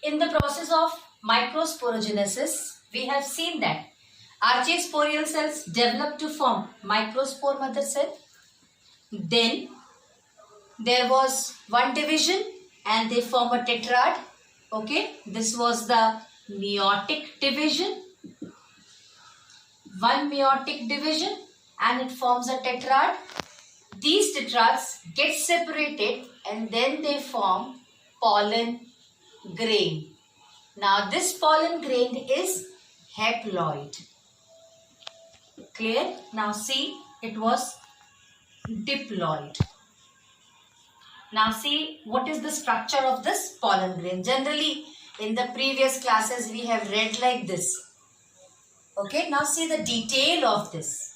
In the process of microsporogenesis, we have seen that archaeosporial cells develop to form microspore mother cell. Then there was one division and they form a tetrad. Okay, this was the meiotic division. One meiotic division and it forms a tetrad. These tetrads get separated and then they form pollen grain. Now this pollen grain is haploid. Clear? Now see, it was diploid. Now see what is the structure of this pollen grain. Generally in the previous classes we have read like this. Okay, now see the detail of this.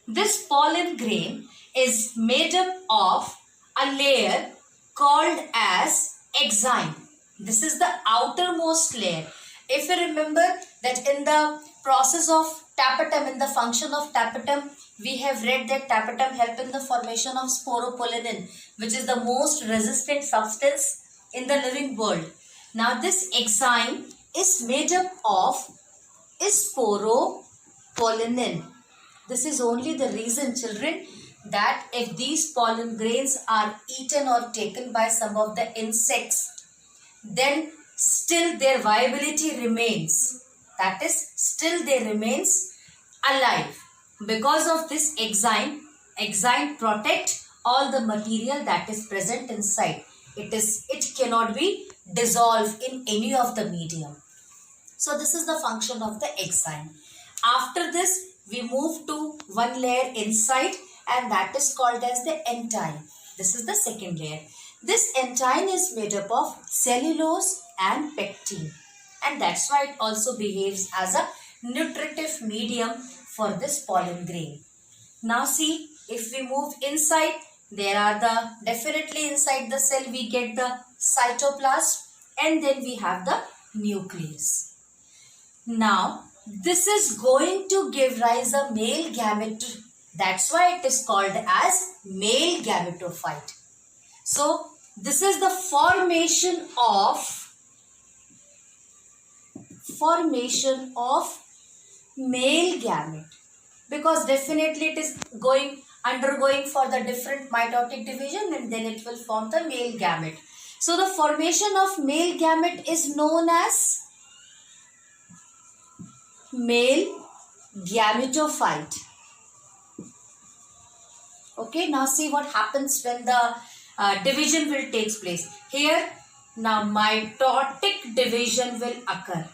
This pollen grain is made up of a layer called as exine. This is the outermost layer. If you remember that in the process of tapetum, in the function of tapetum, we have read that tapetum help in the formation of sporopollenin, which is the most resistant substance in the living world. Now this exine is made up of sporopollenin. This is only the reason, children, that if these pollen grains are eaten or taken by some of the insects, then still their viability remains. That is, still they remains alive. Because of this exine protect all the material that is present inside. It cannot be dissolved in any of the medium. So this is the function of the exine. After this, we move to one layer inside and that is called as the entine. This is the second layer. This entine is made up of cellulose and pectin, and that's why it also behaves as a nutritive medium for this pollen grain. Now see, if we move inside, there are definitely inside the cell we get the cytoplasm and then we have the nucleus. Now this is going to give rise a male gamete. That's why it is called as male gametophyte. So this is the formation of male gamete, because definitely it is undergoing for the different mitotic division and then it will form the male gamete. So the formation of male gamete is known as male gametophyte. Okay, now see what happens when the division will take place. Here, now mitotic division will occur.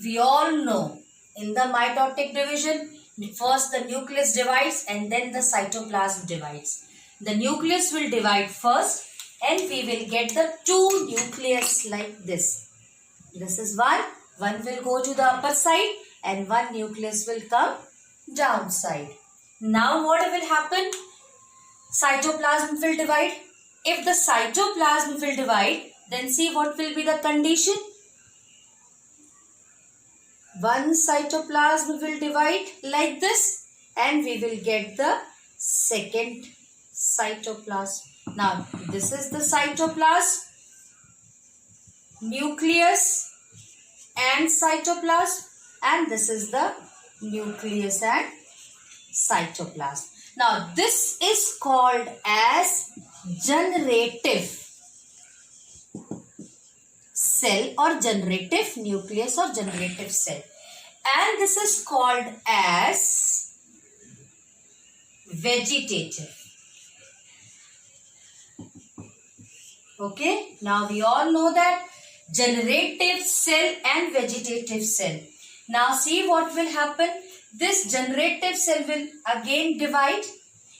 We all know in the mitotic division, first the nucleus divides and then the cytoplasm divides. The nucleus will divide first and we will get the two nucleus like this. This is one will go to the upper side and one nucleus will come downside. Now what will happen? Cytoplasm will divide. If the cytoplasm will divide, then see what will be the condition. One cytoplasm will divide like this and we will get the second cytoplasm. Now this is the cytoplasm, nucleus and cytoplasm, and this is the nucleus and cytoplasm. Now this is called as generative cell or generative nucleus or generative cell, and this is called as vegetative. Okay, now we all know that generative cell and vegetative cell. Now see what will happen. This generative cell will again divide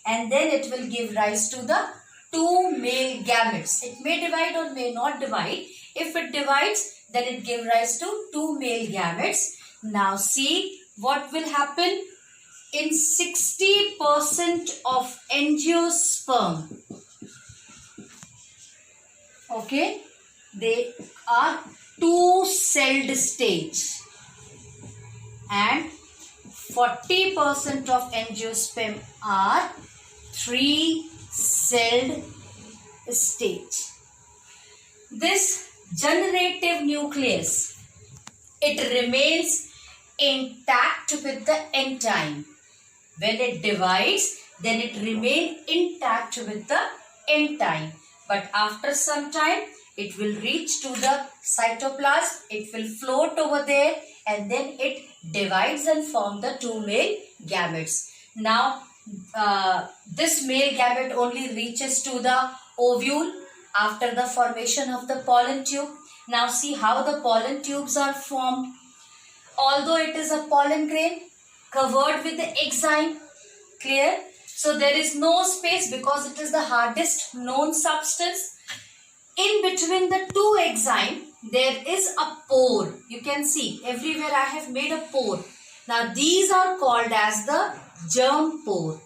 and then it will give rise to the two male gametes. It may divide or may not divide. If it divides, then it gives rise to two male gametes. Now see what will happen. In 60% of angiosperm, okay, they are two-celled stage, and 40% of angiosperm are three-celled stage. this generative nucleus, it remains intact with the end time. When it divides, then it remains intact with the end time. But after some time, it will reach to the cytoplasm, it will float over there, and then it divides and form the two male gametes. Now, this male gamete only reaches to the ovule after the formation of the pollen tube. Now see how the pollen tubes are formed. Although it is a pollen grain covered with the exine, clear? So there is no space because it is the hardest known substance. In between the two exine, there is a pore. You can see everywhere I have made a pore. Now these are called as the germ pore.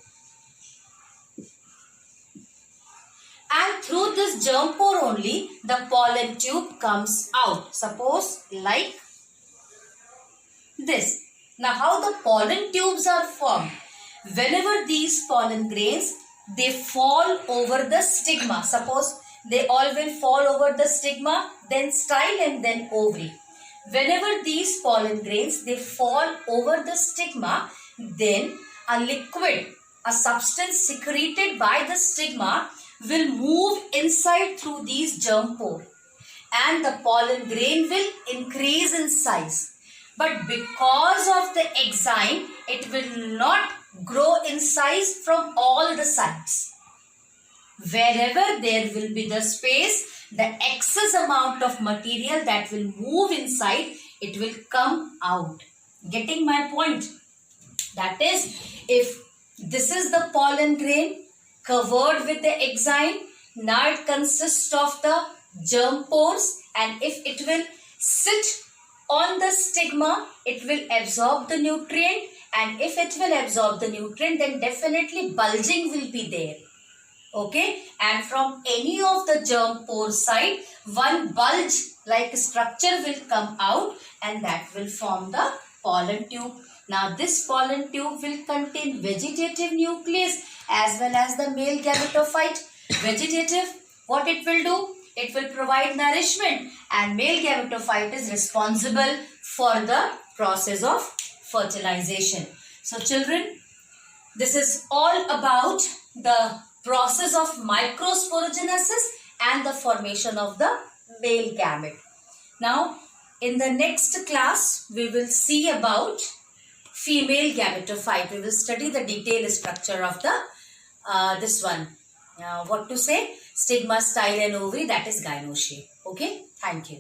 And through this germ pore only, the pollen tube comes out. Suppose like this. Now how the pollen tubes are formed? Whenever these pollen grains, they fall over the stigma. Suppose they all will fall over the stigma, then style and then ovary. Whenever these pollen grains, they fall over the stigma, then a liquid, a substance secreted by the stigma will move inside through these germ pore, and the pollen grain will increase in size. But because of the exine, it will not grow in size from all the sides. Wherever there will be the space, the excess amount of material that will move inside, it will come out. Getting my point? That is, if this is the pollen grain covered with the exine, now it consists of the germ pores, and if it will sit on the stigma, it will absorb the nutrient, and if it will absorb the nutrient, then definitely bulging will be there. Okay, and from any of the germ pore side, one bulge like structure will come out, and that will form the pollen tube. Now this pollen tube will contain vegetative nucleus as well as the male gametophyte. Vegetative, what it will do? It will provide nourishment, and male gametophyte is responsible for the process of fertilization. So children, this is all about the process of microsporogenesis and the formation of the male gamete. Now, in the next class, we will see about female gametophyte. We will study the detailed structure of the this one. What to say? Stigma, style and ovary, that is gynosia. Okay, thank you.